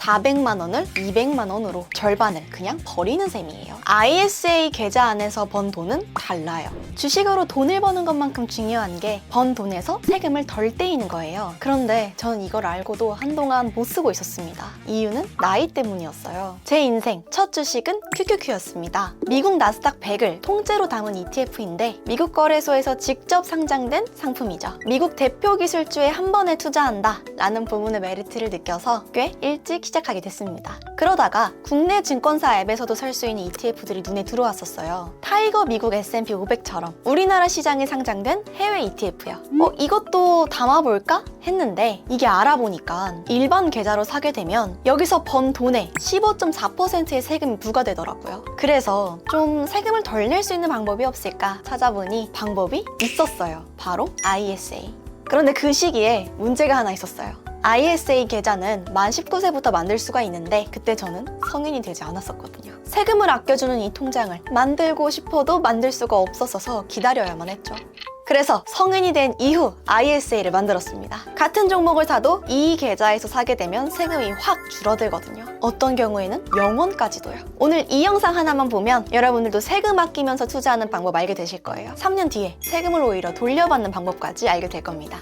400만 원을 200만 원으로 절반을 그냥 버리는 셈이에요. ISA 계좌 안에서 번 돈은 달라요. 주식으로 돈을 버는 것만큼 중요한 게 번 돈에서 세금을 덜 떼이는 거예요. 그런데 전 이걸 알고도 한동안 못 쓰고 있었습니다. 이유는 나이 때문이었어요. 제 인생 첫 주식은 QQQ였습니다. 미국 나스닥 100을 통째로 담은 ETF인데 미국 거래소에서 직접 상장된 상품이죠. 미국 대표 기술주에 한 번에 투자한다 라는 부분의 메리트를 느껴서 꽤 일찍 시작하게 됐습니다. 그러다가 국내 증권사 앱에서도 살 수 있는 ETF들이 눈에 들어왔었어요. 타이거 미국 S&P 500처럼 우리나라 시장에 상장된 해외 ETF요. 이것도 담아볼까? 했는데 이게 알아보니까 일반 계좌로 사게 되면 여기서 번 돈의 15.4%의 세금이 부과되더라고요. 그래서 좀 세금을 덜 낼 수 있는 방법이 없을까 찾아보니 방법이 있었어요. 바로 ISA. 그런데 그 시기에 문제가 하나 있었어요. ISA 계좌는 만 19세부터 만들 수가 있는데 그때 저는 성인이 되지 않았었거든요. 세금을 아껴주는 이 통장을 만들고 싶어도 만들 수가 없었어서 기다려야만 했죠. 그래서 성인이 된 이후 ISA를 만들었습니다. 같은 종목을 사도 이 계좌에서 사게 되면 세금이 확 줄어들거든요. 어떤 경우에는 0원까지도요. 오늘 이 영상 하나만 보면 여러분들도 세금 아끼면서 투자하는 방법 알게 되실 거예요. 3년 뒤에 세금을 오히려 돌려받는 방법까지 알게 될 겁니다.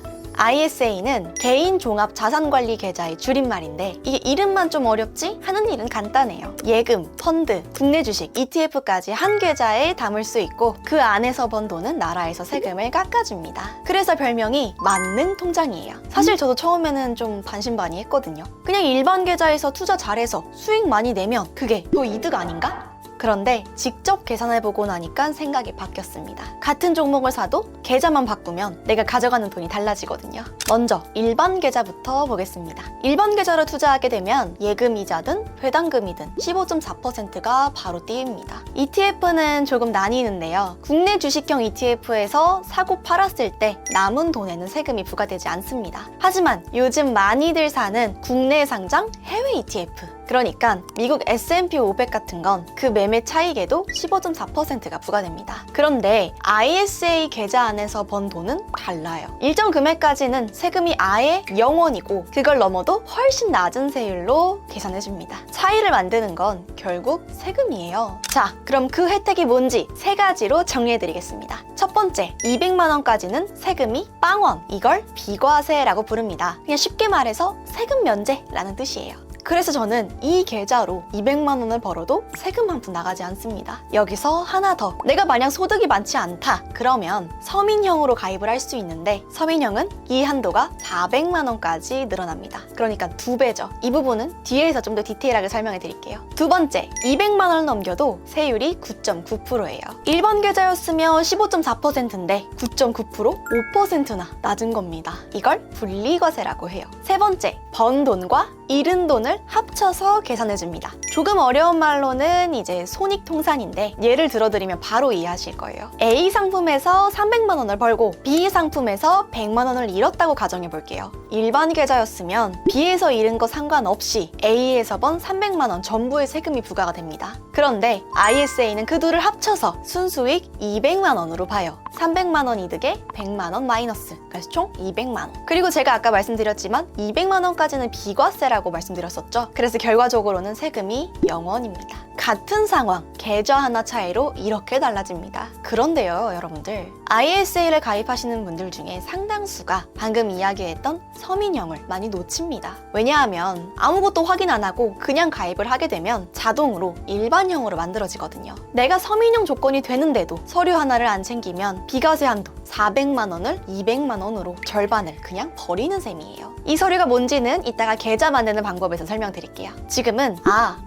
ISA는 개인 종합 자산관리 계좌의 줄임말인데 이게 이름만 좀 어렵지? 하는 일은 간단해요. 예금, 펀드, 국내 주식, ETF까지 한 계좌에 담을 수 있고 그 안에서 번 돈은 나라에서 세금을 깎아줍니다. 그래서 별명이 만능 통장이에요. 사실 저도 처음에는 좀 반신반의했거든요. 그냥 일반 계좌에서 투자 잘해서 수익 많이 내면 그게 더 이득 아닌가? 그런데 직접 계산해보고 나니까 생각이 바뀌었습니다. 같은 종목을 사도 계좌만 바꾸면 내가 가져가는 돈이 달라지거든요. 먼저 일반 계좌부터 보겠습니다. 일반 계좌로 투자하게 되면 예금 이자든 배당금이든 15.4%가 바로 띄입니다. ETF는 조금 나뉘는데요. 국내 주식형 ETF에서 사고 팔았을 때 남은 돈에는 세금이 부과되지 않습니다. 하지만 요즘 많이들 사는 국내 상장 해외 ETF, 그러니까 미국 S&P 500 같은 건 그 매매 차익에도 15.4%가 부과됩니다. 그런데 ISA 계좌 안에서 번 돈은 달라요. 일정 금액까지는 세금이 아예 0원이고 그걸 넘어도 훨씬 낮은 세율로 계산해줍니다. 차이를 만드는 건 결국 세금이에요. 자, 그럼 그 혜택이 뭔지 세 가지로 정리해드리겠습니다. 첫 번째, 200만 원까지는 세금이 빵원, 이걸 비과세라고 부릅니다. 그냥 쉽게 말해서 세금 면제라는 뜻이에요. 그래서 저는 이 계좌로 200만 원을 벌어도 세금 한 푼 나가지 않습니다. 여기서 하나 더, 내가 만약 소득이 많지 않다 그러면 서민형으로 가입을 할 수 있는데 서민형은 이 한도가 400만 원까지 늘어납니다. 그러니까 2배죠. 이 부분은 뒤에서 좀 더 디테일하게 설명해 드릴게요. 두 번째, 200만 원을 넘겨도 세율이 9.9%예요. 일반 계좌였으면 15.4%인데 9.9%? 5%나 낮은 겁니다. 이걸 분리과세라고 해요. 세 번째, 번 돈과 잃은 돈을 합쳐서 계산해줍니다. 조금 어려운 말로는 이제 손익통산인데 예를 들어드리면 바로 이해하실 거예요. A 상품에서 300만 원을 벌고 B 상품에서 100만 원을 잃었다고 가정해볼게요. 일반 계좌였으면 B에서 잃은 거 상관없이 A에서 번 300만 원 전부의 세금이 부과가 됩니다. 그런데 ISA는 그 둘을 합쳐서 순수익 200만 원으로 봐요. 300만 원 이득에 100만 원 마이너스, 그래서 총 200만 원. 그리고 제가 아까 말씀드렸지만 200만 원까지는 비과세라고 말씀드렸었죠. 그래서 결과적으로는 세금이 0원입니다. 같은 상황, 계좌 하나 차이로 이렇게 달라집니다. 그런데요, 여러분들, ISA를 가입하시는 분들 중에 상당수가 방금 이야기했던 서민형을 많이 놓칩니다. 왜냐하면 아무것도 확인 안 하고 그냥 가입을 하게 되면 자동으로 일반형으로 만들어지거든요. 내가 서민형 조건이 되는데도 서류 하나를 안 챙기면 비과세 한도 400만 원을 200만 원으로 절반을 그냥 버리는 셈이에요. 이 서류가 뭔지는 이따가 계좌 만드는 방법에서 설명드릴게요. 지금은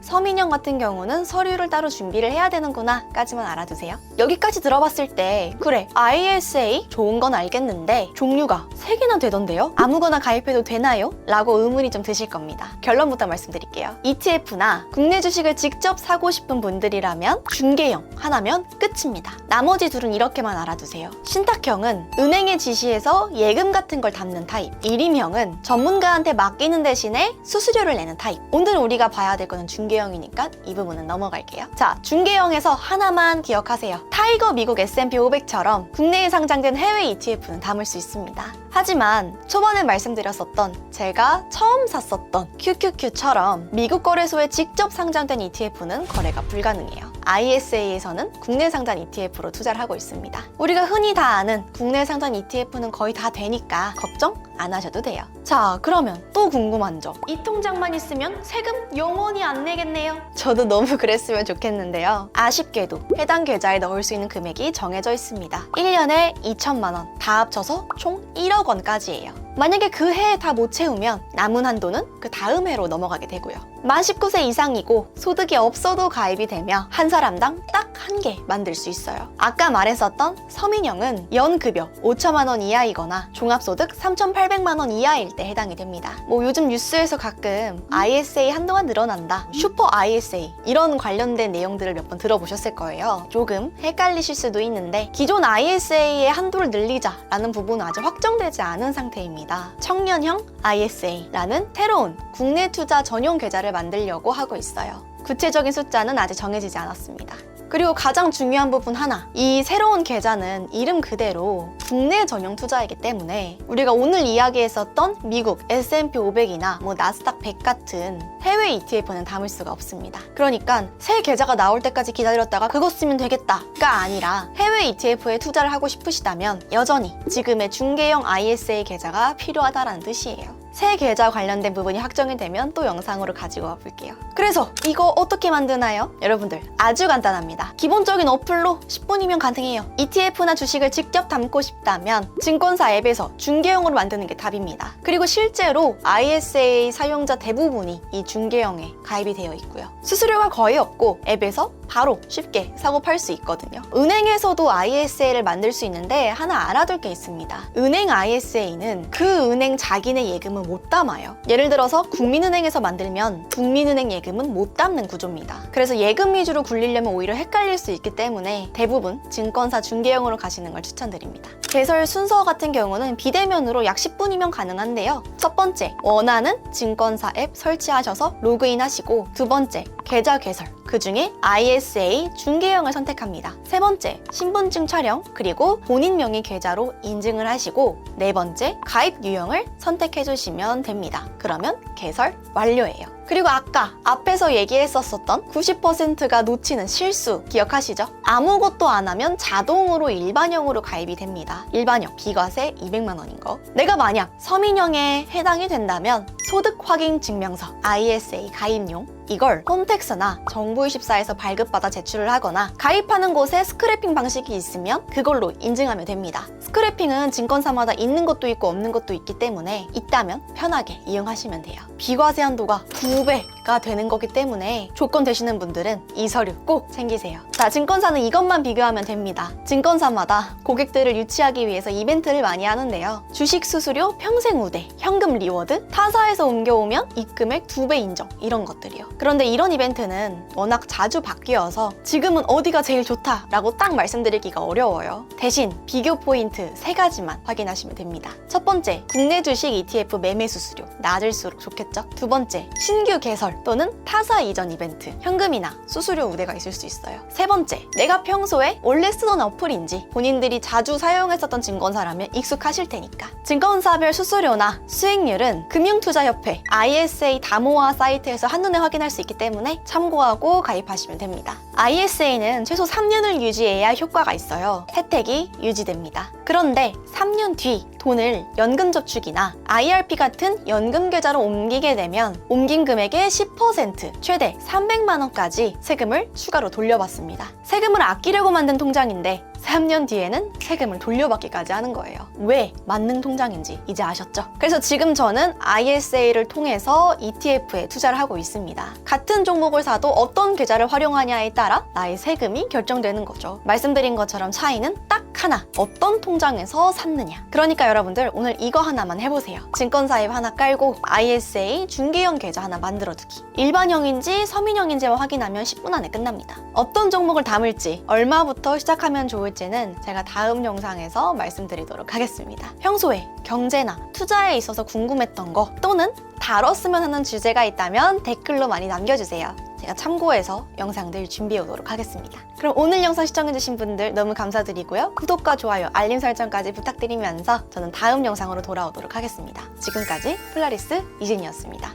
서민형 같은 경우는 서류를 따로 준비를 해야 되는구나 까지만 알아두세요. 여기까지 들어봤을 때 그래, ISA 좋은 건 알겠는데 종류가 3개나 되던데요? 아무거나 가입해도 되나요? 라고 의문이 좀 드실 겁니다. 결론부터 말씀드릴게요. ETF나 국내 주식을 직접 사고 싶은 분들이라면 중개형 하나면 끝입니다. 나머지 둘은 이렇게만 알아두세요. 신탁형은 은행의 지시에서 예금 같은 걸 담는 타입, 일임형은 전문가한테 맡기는 대신에 수수료를 내는 타입. 오늘 우리가 봐야 될 거는 중개형이니까 이 부분은 넘어갈게요. 자, 중개형에서 하나만 기억하세요. 타이거 미국 S&P 500처럼 국내에 상장된 해외 ETF는 담을 수 있습니다. 하지만 초반에 말씀드렸었던 제가 처음 샀었던 QQQ처럼 미국 거래소에 직접 상장된 ETF는 거래가 불가능해요. ISA에서는 국내 상장 ETF로 투자를 하고 있습니다. 우리가 흔히 다 아는 국내 상장 ETF는 거의 다 되니까 걱정 안 하셔도 돼요. 자, 그러면 또 궁금한 점. 이 통장만 있으면 세금 영원히 안 내겠네요. 저도 너무 그랬으면 좋겠는데요. 아쉽게도 해당 계좌에 넣을 수 있는 금액이 정해져 있습니다. 1년에 2천만 원, 다 합쳐서 총 1억 원까지예요. 만약에 그 해에 다 못 채우면 남은 한도는 그 다음 해로 넘어가게 되고요. 만 19세 이상이고 소득이 없어도 가입이 되며 한 사람당 딱 한 개 만들 수 있어요. 아까 말했었던 서민형은 연급여 5천만 원 이하이거나 종합소득 3,800만 원 이하일 때 해당이 됩니다. 뭐 요즘 뉴스에서 가끔 ISA 한동안 늘어난다, 슈퍼 ISA 이런 관련된 내용들을 몇 번 들어보셨을 거예요. 조금 헷갈리실 수도 있는데 기존 ISA의 한도를 늘리자라는 부분은 아직 확정되지 않은 상태입니다. 청년형 ISA라는 새로운 국내 투자 전용 계좌를 만들려고 하고 있어요. 구체적인 숫자는 아직 정해지지 않았습니다. 그리고 가장 중요한 부분 하나, 이 새로운 계좌는 이름 그대로 국내 전용 투자이기 때문에 우리가 오늘 이야기했었던 미국 S&P 500이나 뭐 나스닥 100 같은 해외 ETF는 담을 수가 없습니다. 그러니까 새 계좌가 나올 때까지 기다렸다가 그거 쓰면 되겠다가 아니라 해외 ETF에 투자를 하고 싶으시다면 여전히 지금의 중개형 ISA 계좌가 필요하다는 뜻이에요. 새 계좌 관련된 부분이 확정이 되면 또 영상으로 가지고 와볼게요. 그래서 이거 어떻게 만드나요? 여러분들 아주 간단합니다. 기본적인 어플로 10분이면 가능해요. ETF나 주식을 직접 담고 싶다면 증권사 앱에서 중개형으로 만드는 게 답입니다. 그리고 실제로 ISA 사용자 대부분이 이 중개형에 가입이 되어 있고요. 수수료가 거의 없고 앱에서 바로 쉽게 사고 팔 수 있거든요. 은행에서도 ISA를 만들 수 있는데 하나 알아둘 게 있습니다. 은행 ISA는 그 은행 자기네 예금은 못 담아요. 예를 들어서 국민은행에서 만들면 국민은행 예금은 못 담는 구조입니다. 그래서 예금 위주로 굴리려면 오히려 헷갈릴 수 있기 때문에 대부분 증권사 중개형으로 가시는 걸 추천드립니다. 개설 순서 같은 경우는 비대면으로 약 10분이면 가능한데요. 첫 번째, 원하는 증권사 앱 설치하셔서 로그인 하시고, 두 번째, 계좌 개설, 그 중에 ISA 중개형을 선택합니다. 세 번째, 신분증 촬영, 그리고 본인 명의 계좌로 인증을 하시고, 네 번째, 가입 유형을 선택해 주시면 됩니다. 그러면 개설 완료예요. 그리고 아까 앞에서 얘기했었던 90%가 놓치는 실수 기억하시죠? 아무것도 안 하면 자동으로 일반형으로 가입이 됩니다. 일반형, 비과세 200만 원인 거. 내가 만약 서민형에 해당이 된다면 소득 확인 증명서, ISA 가입용, 이걸 홈택스나 정부24에서 발급받아 제출을 하거나 가입하는 곳에 스크래핑 방식이 있으면 그걸로 인증하면 됩니다. 스크래핑은 증권사마다 있는 것도 있고 없는 것도 있기 때문에 있다면 편하게 이용하시면 돼요. 비과세 한도가 2배가 되는 거기 때문에 조건 되시는 분들은 이 서류 꼭 챙기세요. 자, 증권사는 이것만 비교하면 됩니다. 증권사마다 고객들을 유치하기 위해서 이벤트를 많이 하는데요. 주식 수수료 평생 우대, 현금 리워드, 타사에서 옮겨오면 입금액 2배 인정, 이런 것들이요. 그런데 이런 이벤트는 워낙 자주 바뀌어서 지금은 어디가 제일 좋다라고 딱 말씀드리기가 어려워요. 대신 비교 포인트 3가지만 확인하시면 됩니다. 첫 번째, 국내 주식 ETF 매매 수수료 낮을수록 좋겠죠? 두 번째, 신규 개설 또는 타사 이전 이벤트, 현금이나 수수료 우대가 있을 수 있어요. 세 번째, 내가 평소에 원래 쓰던 어플인지 본인들이 자주 사용했었던 증권사라면 익숙하실 테니까. 증권사별 수수료나 수익률은 금융투자협회 ISA 다모아 사이트에서 한눈에 확인할 수 있기 때문에 참고하고 가입하시면 됩니다. ISA는 최소 3년을 유지해야 효과가 있어요. 혜택이 유지됩니다. 그런데 3년 뒤 돈을 연금저축이나 IRP 같은 연금 계좌로 옮기게 되면 옮긴 금액의 10%, 최대 300만 원까지 세금을 추가로 돌려받습니다. 세금을 아끼려고 만든 통장인데 3년 뒤에는 세금을 돌려받기까지 하는 거예요. 왜 만능 통장인지 이제 아셨죠? 그래서 지금 저는 ISA를 통해서 ETF에 투자를 하고 있습니다. 같은 종목을 사도 어떤 계좌를 활용하냐에 따라 나의 세금이 결정되는 거죠. 말씀드린 것처럼 차이는 딱 하나, 어떤 통장에서 샀느냐. 그러니까 여러분들 오늘 이거 하나만 해보세요. 증권사 앱 하나 깔고 ISA 중개형 계좌 하나 만들어두기. 일반형인지 서민형인지만 확인하면 10분 안에 끝납니다. 어떤 종목을 담을지, 얼마부터 시작하면 좋을지는 제가 다음 영상에서 말씀드리도록 하겠습니다. 평소에 경제나 투자에 있어서 궁금했던 거 또는 다뤘으면 하는 주제가 있다면 댓글로 많이 남겨주세요. 제가 참고해서 영상들 준비해 오도록 하겠습니다. 그럼 오늘 영상 시청해주신 분들 너무 감사드리고요. 구독과 좋아요, 알림 설정까지 부탁드리면서 저는 다음 영상으로 돌아오도록 하겠습니다. 지금까지 플라리스 이진이었습니다.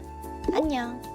안녕.